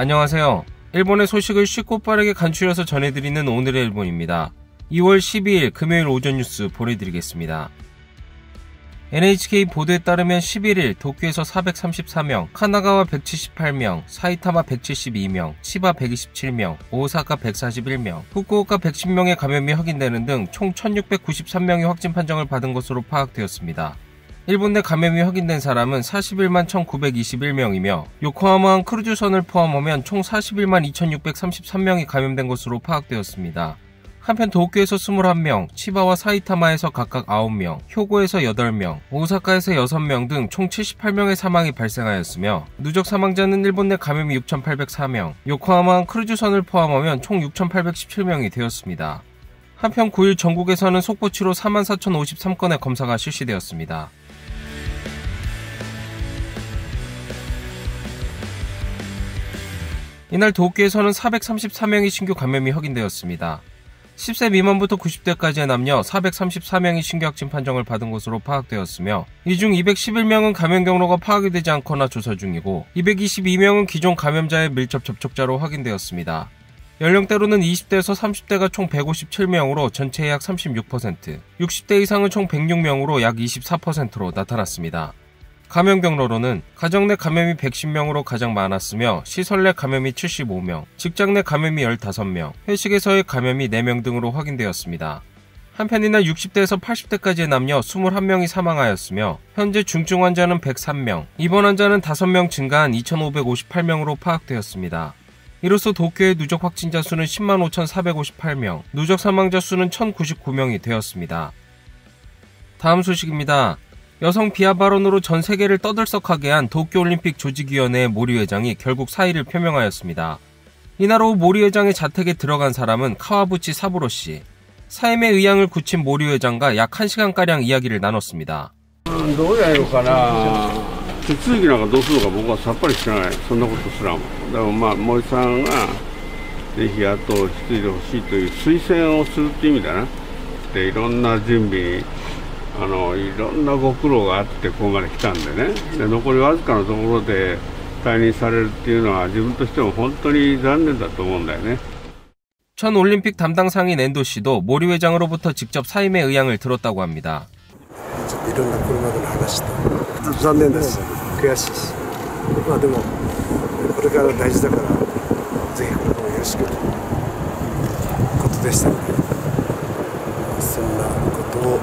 안녕하세요. 일본의 소식을 쉽고 빠르게 간추려서 전해드리는 오늘의 일본입니다. 2월 12일 금요일 오전 뉴스 보내드리겠습니다. NHK 보도에 따르면 11일 도쿄에서 434명, 카나가와 178명, 사이타마 172명, 치바 127명, 오사카 141명, 후쿠오카 110명의 감염이 확인되는 등 총 1693명의 확진 판정을 받은 것으로 파악되었습니다. 일본 내 감염이 확인된 사람은 41만 1921명이며 요코하마항 크루즈선을 포함하면 총 41만 2633명이 감염된 것으로 파악되었습니다. 한편 도쿄에서 21명, 치바와 사이타마에서 각각 9명, 효고에서 8명, 오사카에서 6명 등 총 78명의 사망이 발생하였으며 누적 사망자는 일본 내 감염이 6,804명, 요코하마항 크루즈선을 포함하면 총 6,817명이 되었습니다. 한편 9일 전국에서는 속보치로 44,053건의 검사가 실시되었습니다. 이날 도쿄에서는 434명의 신규 감염이 확인되었습니다. 10세 미만부터 90대까지의 남녀 434명이 신규 확진 판정을 받은 것으로 파악되었으며 이 중 211명은 감염 경로가 파악이 되지 않거나 조사 중이고 222명은 기존 감염자의 밀접 접촉자로 확인되었습니다. 연령대로는 20대에서 30대가 총 157명으로 전체의 약 36%, 60대 이상은 총 106명으로 약 24%로 나타났습니다. 감염 경로로는 가정 내 감염이 110명으로 가장 많았으며 시설 내 감염이 75명, 직장 내 감염이 15명, 회식에서의 감염이 4명 등으로 확인되었습니다. 한편 이날 60대에서 80대까지의 남녀 21명이 사망하였으며 현재 중증 환자는 103명, 입원 환자는 5명 증가한 2,558명으로 파악되었습니다. 이로써 도쿄의 누적 확진자 수는 10만 5,458명, 누적 사망자 수는 1,099명이 되었습니다. 다음 소식입니다. 여성 비하 발언으로 전 세계를 떠들썩하게 한 도쿄올림픽 조직위원회의 모리 회장이 결국 사의를 표명하였습니다. 이날 오후 모리 회장의 자택에 들어간 사람은 카와부치 사부로 씨. 사임의 의향을 굳힌 모리 회장과 약 1시간가량 이야기를 나눴습니다. どうやろうかな。手続きなんかどうするのか僕はさっぱりしてない。そんなことすらも。だからまあ森さんがぜひ後を引き継いでほしいという推薦をするっていう意味だな。でいろんな準備。いろんなご苦労があってここまで来たんでね、で残りわずかのところで退任されるっていうのは自分としても本当に残念だと思うんだよね。전 올림픽 담당 상인 엔도 씨도 모리 회장으로부터 직접 사임의 의향을 들었다고 합니다. いろんなこれまでの話と残念です。悔しいし、まあでもこれから大事だからぜひこれもよろしくということでしたので、そんなことを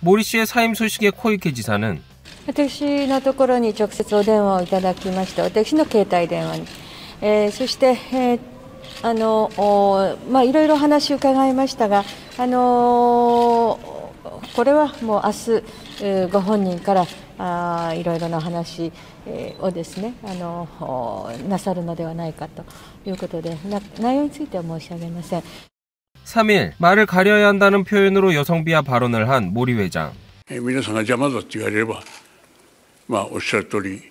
모리 씨의 사임 소식에 코이케 지사는 私のところに直接お電話をいただきました。私の携帯電話に、そして、いろいろ話を伺いましたが、これはもう明日ご本人からいろいろな話をですねなさるのではないかということで、内容については申し上げません。 3일 말을 가려야 한다는 표현으로 여성 비하 발언을 한 모리 회장. 皆さんが邪魔だって言われれば、おっしゃる通り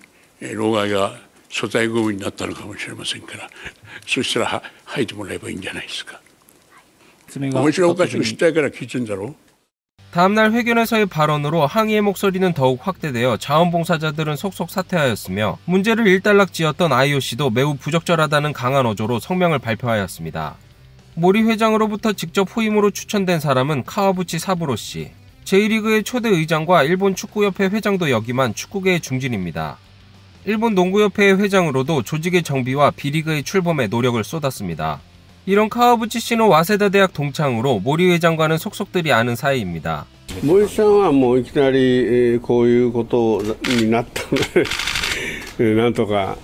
老害が所在ゴミになったのかもしれませんから、そしたら吐いてもらえばいいんじゃないですか。面白おかしくしたいから聞いてんだろう。 다음날 회견에서의 발언으로 항의의 목소리는 더욱 확대되어 자원봉사자들은 속속 사퇴하였으며 문제를 일단락지었던 IOC도 매우 부적절하다는 강한 어조로 성명을 발표하였습니다. 모리 회장으로부터 직접 후임으로 추천된 사람은 카와부치 사부로 씨. J리그의 초대 의장과 일본 축구협회 회장도 역임한 축구계의 중진입니다. 일본 농구협회의 회장으로도 조직의 정비와 B리그의 출범에 노력을 쏟았습니다. 이런 카와부치 씨는 와세다 대학 동창으로 모리 회장과는 속속들이 아는 사이입니다. 모리さんはもういきなりこういうことになったので、なんとか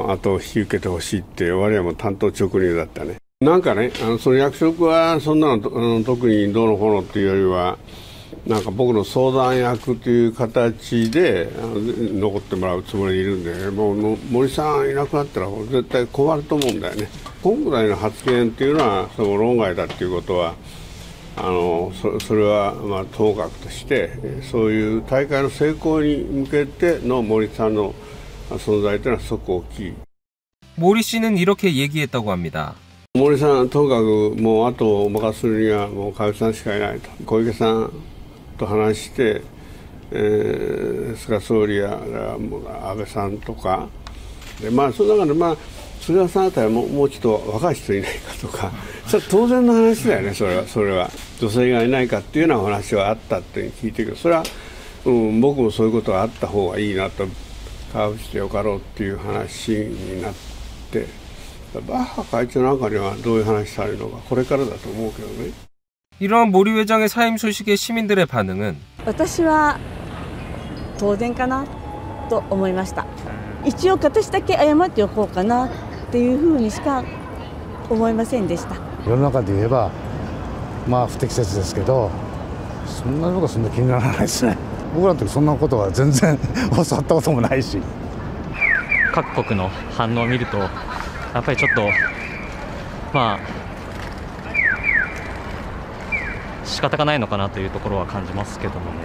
後を引き受けてほしいって我々も担当直入だったね。 なんかね、その役職はそんなの特にどうのこうのっていうよりはなんか僕の相談役という形で残ってもらうつもりでいるんで、もう森さんいなくなったら絶対困ると思うんだよね。今回の発言っていうのはその論外だっていうことはそれはともかくとしてそういう大会の成功に向けての森さんの存在というのはすごく大きい。 모리 씨는 이렇게 얘기했다고 합니다. 森さんともかくもうあとお任せするにはもう川内さんしかいないと小池さんと話して菅総理や安倍さんとかで、その中で菅さんあたりはもうちょっと若い人いないかとか、それは当然の話だよね。それは女性がいないかっていうような話はあったって聞いてるけど、それは、僕もそういうことがあった方がいいなと、川淵でよかろうっていう話になって、バッハ会長なんかにはどういう話されるのかこれからだと思うけどね。이러한 모리 회장의 사임 소식에 시민들의 반응은 私は当然かなと思いました。一応私だけ謝っておこうかなっていうふうにしか思いませんでした。世の中で言えば不適切ですけど、そんなのがそんな気にならないですね。僕らの時そんなことは全然教わったこともないし。各国の反応を見るとやっぱりちょっと仕方がないのかなというところは感じますけどもね。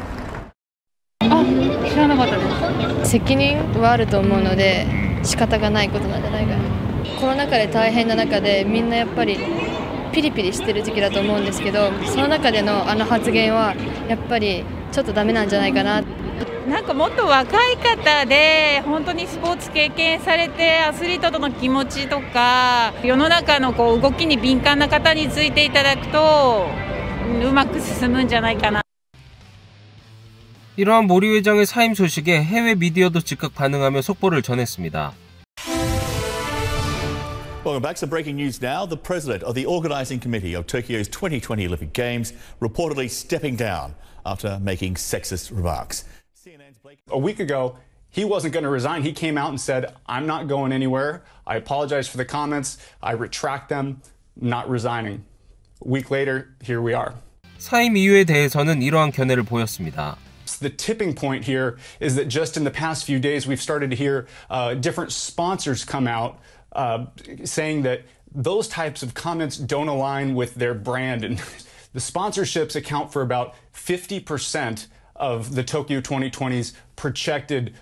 知らなかったです。責任はあると思うので仕方がないことなんじゃないかな。コロナ禍で大変な中でみんなやっぱりピリピリしてる時期だと思うんですけど、その中での発言はやっぱりちょっとダメなんじゃないかな。なんかもっと若い方で本当にスポーツ経験されてアスリートとの気持ちとか世の中の動きに敏感な方についていただくとうまく進むんじゃないかな。 이러한 모리 회장의 사임 소식에 해외 미디어도 즉각 반응하며 속보를 전했습니다. Welcome back to breaking news now. The president of the organising committee of Tokyo's 2020 Olympic Games reportedly stepping down after making sexist remarks. A week ago, he wasn't going to resign. He came out and said, I'm not going anywhere. I apologize for the comments. I retract them. Not resigning. A week later, here we are. 사임 이유에 대해서는 이러한 견해를 보였습니다. The tipping point here is that just in the past few days, we've started to hear different sponsors come out saying that those types of comments don't align with their brand. And the sponsorships account for about 50% of the Tokyo 2020's projected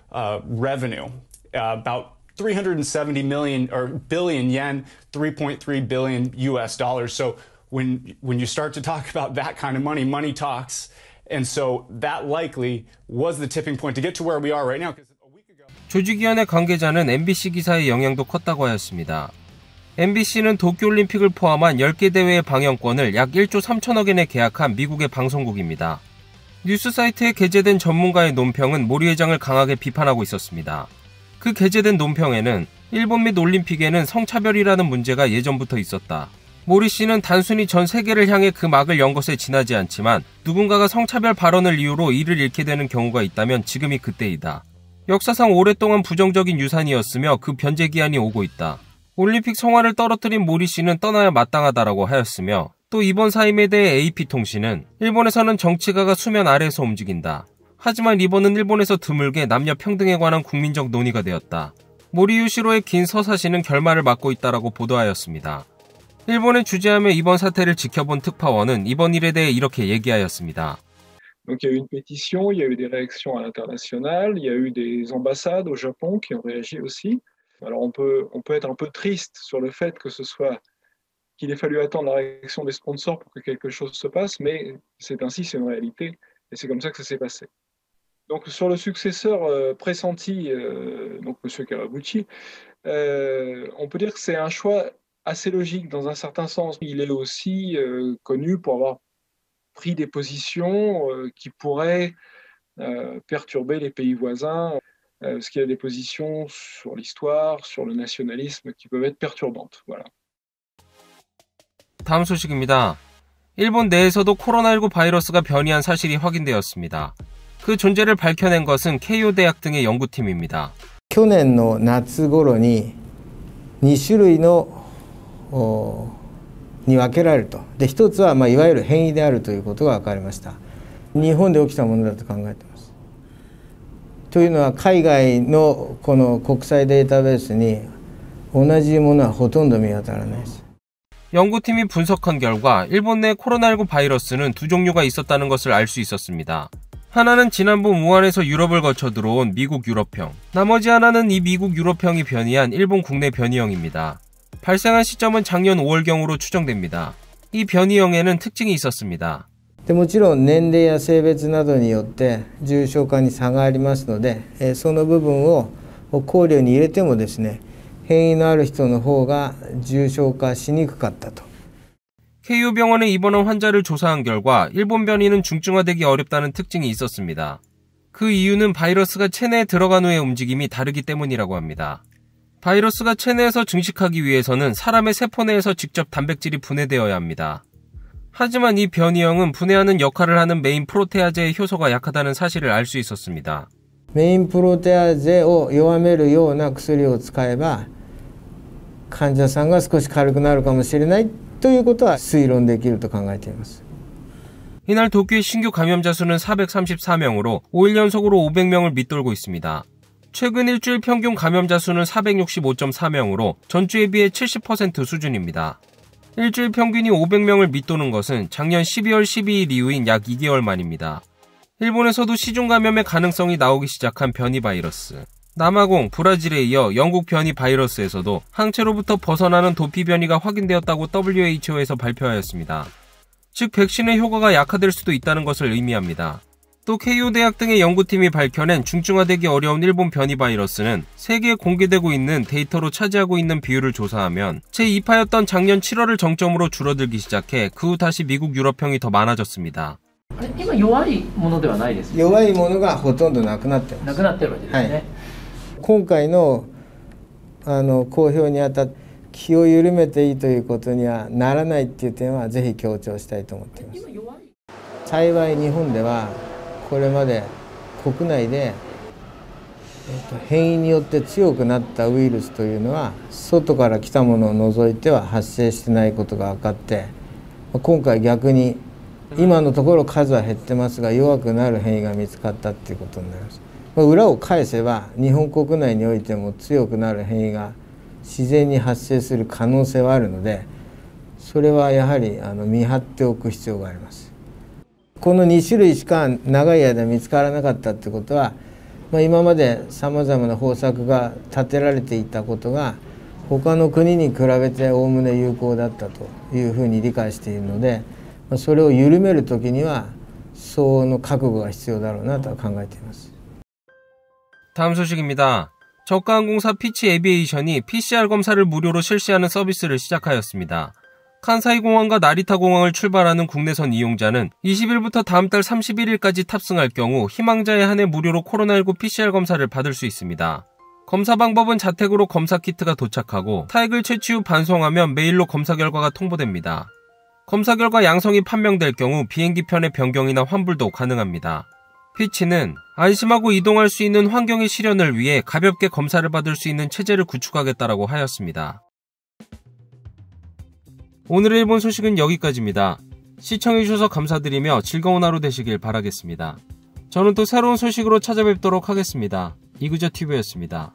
revenue, about 370 million or billion yen, 3.3 billion US dollars. So when you start to talk about that kind of money, money talks. And so that likely was the tipping point to get to where we are right now. 조직위원회 관계자는 MBC 기사의 영향도 컸다고 하였습니다. MBC는 도쿄올림픽을 포함한 10개 대회의 방영권을 약 1조 3천억 엔에 계약한 미국의 방송국입니다. 뉴스 사이트에 게재된 전문가의 논평은 모리 회장을 강하게 비판하고 있었습니다. 그 게재된 논평에는 일본 및 올림픽에는 성차별이라는 문제가 예전부터 있었다. 모리 씨는 단순히 전 세계를 향해 그 막을 연 것에 지나지 않지만 누군가가 성차별 발언을 이유로 일을 잃게 되는 경우가 있다면 지금이 그때이다. 역사상 오랫동안 부정적인 유산이었으며 그 변제 기한이 오고 있다. 올림픽 성화를 떨어뜨린 모리 씨는 떠나야 마땅하다라고 하였으며 또 이번 사임에 대해 AP통신은 일본에서는 정치가가 수면 아래에서 움직인다. 하지만 이번은 일본에서 드물게 남녀 평등에 관한 국민적 논의가 되었다. 모리 유시로의 긴 서사시는 결말을 맞고 있다라고 보도하였습니다. 일본에 주재하며 이번 사태를 지켜본 특파원은 이번 일에 대해 이렇게 얘기하였습니다. Donc il y a eu une pétition, il y a eu des réactions à l'international, il y a eu des ambassades au Japon qui ont réagi aussi. Alors on peut être un peu triste sur le fait que qu'il ait fallu attendre la réaction des sponsors pour que quelque chose se passe, mais c'est ainsi, c'est une réalité, et c'est comme ça que ça s'est passé. Donc sur le successeur pressenti, donc M. Kawaguchi, on peut dire que c'est un choix assez logique dans un certain sens. Il est aussi connu pour avoir pris des positions qui pourraient perturber les pays voisins, parce qu'il y a des positions sur l'histoire, sur le nationalisme qui peuvent être perturbantes. Voilà. 다음 소식입니다. 일본 내에서도 코로나19 바이러스가 변이한 사실이 확인되었습니다. 그 존재를 밝혀낸 것은 케이오 대학 등의 연구팀입니다. 去年の夏頃に2種類のに分けられると。で、一つはいわゆる変異であるということが分かりました。日本で起きたものだと考えています。というのは海外のこの国際データベースに同じものはほとんど見当たらないです。 연구팀이 분석한 결과 일본 내 코로나19 바이러스는 두 종류가 있었다는 것을 알 수 있었습니다. 하나는 지난번 우한에서 유럽을 거쳐 들어온 미국 유럽형, 나머지 하나는 이 미국 유럽형이 변이한 일본 국내 변이형입니다. 발생한 시점은 작년 5월경으로 추정됩니다. 이 변이형에는 특징이 있었습니다. でもちろん年齢や性別などによって重症化に差がありますので、その部分を考慮に入れてもですね、変異のある人の方が重症化しにくかったと。 KU 병원에 입원한 환자를 조사한 결과 일본 변이는 중증화되기 어렵다는 특징이 있었습니다. 그 이유는 바이러스가 체내에 들어간 후의 움직임이 다르기 때문이라고 합니다. 바이러스가 체내에서 증식하기 위해서는 사람의 세포 내에서 직접 단백질이 분해되어야 합니다. 하지만 이 변이형은 분해하는 역할을 하는 메인 프로테아제의 효소가 약하다는 사실을 알 수 있었습니다. メインプロテアゼを弱めるような薬を使えば患者さんが少し軽くなるかもしれないということは推論できると考えています。 이날 도쿄의 신규 감염자 수는 434명으로 5일 연속으로 500명을 밑돌고 있습니다. 최근 일주일 평균 감염자 수는 465.4명으로 전주에 비해 70% 수준입니다. 일주일 평균이 500명을 밑도는 것은 작년 12월 12일 이후인 약 2개월 만입니다. 일본에서도 시중 감염의 가능성이 나오기 시작한 변이 바이러스. 남아공, 브라질에 이어 영국 변이 바이러스에서도 항체로부터 벗어나는 도피 변이가 확인되었다고 WHO에서 발표하였습니다. 즉 백신의 효과가 약화될 수도 있다는 것을 의미합니다. 또 케이오 대학 등의 연구팀이 밝혀낸 중증화되기 어려운 일본 변이 바이러스는 세계에 공개되고 있는 데이터로 차지하고 있는 비율을 조사하면 제2파였던 작년 7월을 정점으로 줄어들기 시작해 그 후 다시 미국 유럽형이 더 많아졌습니다. 今弱いものではないですよね。弱いものがほとんどなくなってます。なくなってるわけですね。はい、今回の公表にあたって気を緩めていいということにはならないっていう点はぜひ強調したいと思っています。幸い日本ではこれまで国内で変異によって強くなったウイルスというのは外から来たものを除いては発生してないことが分かって、今回逆に今のところ数は減ってますが弱くなる変異が見つかったっていうことになります。裏を返せば日本国内においても強くなる変異が自然に発生する可能性はあるので、それはやはり見張っておく必要があります。この2種類しか長い間見つからなかったってことは、今までさまざまな方策が立てられていたことが他の国に比べておおむね有効だったというふうに理解しているので、それを緩めるときには相応の覚悟が必要だろうなと考えています。 다음 소식입니다. 저가항공사 피치 에비에이션이 PCR 검사를 무료로 실시하는 서비스를 시작하였습니다. 칸사이 공항과 나리타 공항을 출발하는 국내선 이용자는 20일부터 다음 달 31일까지 탑승할 경우 희망자에 한해 무료로 코로나19 PCR 검사를 받을 수 있습니다. 검사 방법은 자택으로 검사 키트가 도착하고 타액을 채취 후 반송하면 메일로 검사 결과가 통보됩니다. 검사 결과 양성이 판명될 경우 비행기 편의 변경이나 환불도 가능합니다. 피치는 안심하고 이동할 수 있는 환경의 실현을 위해 가볍게 검사를 받을 수 있는 체제를 구축하겠다라고 하였습니다. 오늘의 일본 소식은 여기까지입니다. 시청해주셔서 감사드리며 즐거운 하루 되시길 바라겠습니다. 저는 또 새로운 소식으로 찾아뵙도록 하겠습니다. 이그저TV였습니다.